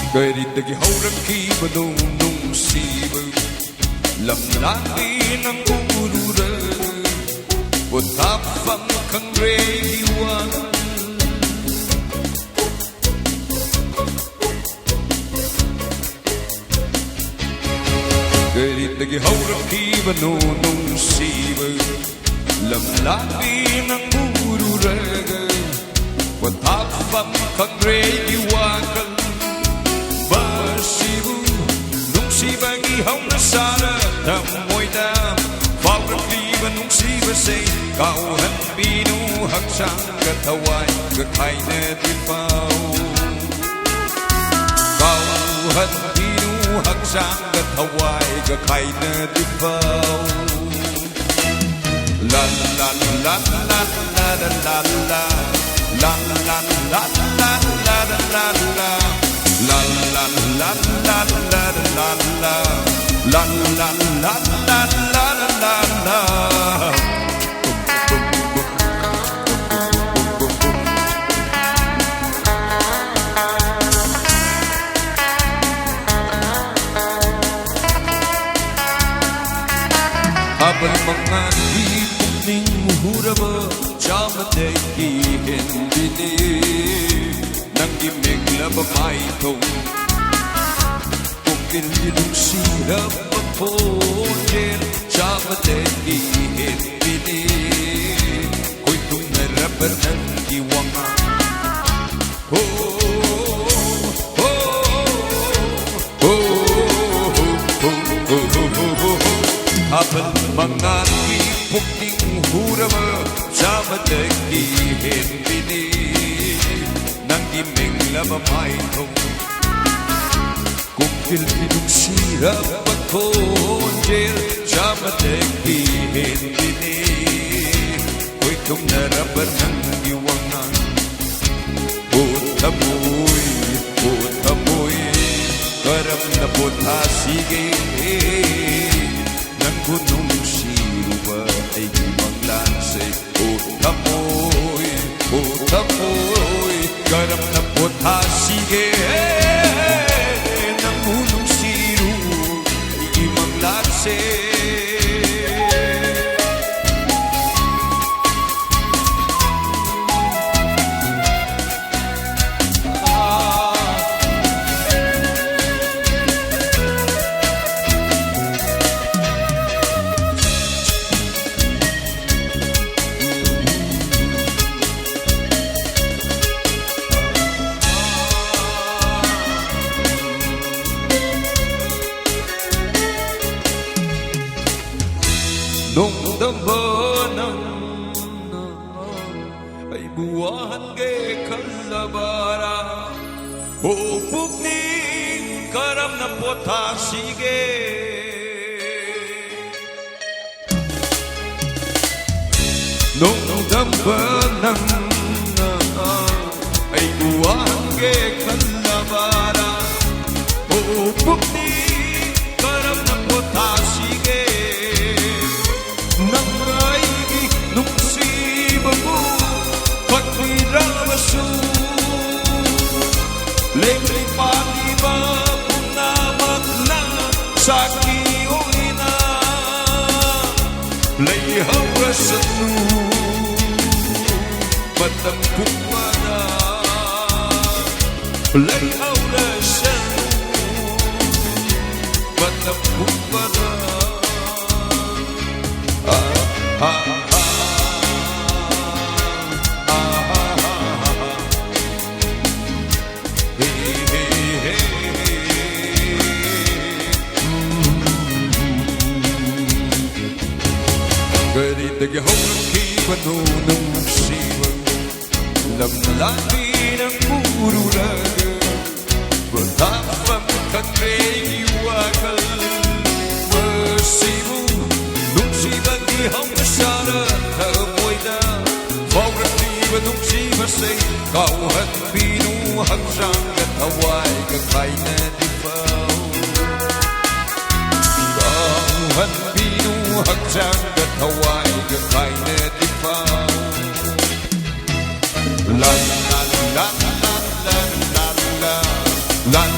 Karitagi haurakkiba nungsiba lamlaki ng urura Potapang kang rayuan Karitagi haurakkiba nungsiba lamlaki ng urura Potapang kang rayuan Hồng nó xa lơ thầm môi ta vào rất ly và nung si và say cao hân bi nu hắc sang gật thâu ai gật hay nè đi phao cao hân bi nu hắc sang gật thâu ai gật hay nè đi phao la la la la la la la la la la la la la la la La la la la la la la la la la la la la la Habang mga ipuning huraba Chamatay kihendini Nang imig labamay itong Kung kinilong sirap magpundin Chamatay kihendini Ko'y kung narapan ng iwangan Habang mga ipuning huraba Chamatay kihendini Nang iming labamay itong Kung kilpinong sirap magpundil Chamatay kihendini Ko'y kung narapan ng iwangan Putamoy Karam na putasige Nang gunong siruwa ay ibang lanse Putamoy Karam na putasige Nang gunong siruwa ay ibang lanse Nung dambanan ay buwahan kay kalabara Hupog ni karam na potasige Nung dambanan ay buwahan kay kalabara Hupog ni karam na potasige Nang raigi nung siba mo Pagpiramasu Lemli paniba Punamak na Sa kiulina Layhaw rasanu Matampuk mana Layhaw rasanu Matampuk mana Karitagi haurakkiba nung siwa Lamlaki ng ururaga Bertapang kang rayuakal Masimu nung sibang ihaw na syara Tamoy na haurakkiba nung siwa say Kauhan binuhang siyang at haway Kakay na dipaw Kauhan binuhang siyang at haway Kakay na dipaw La la la la la la la la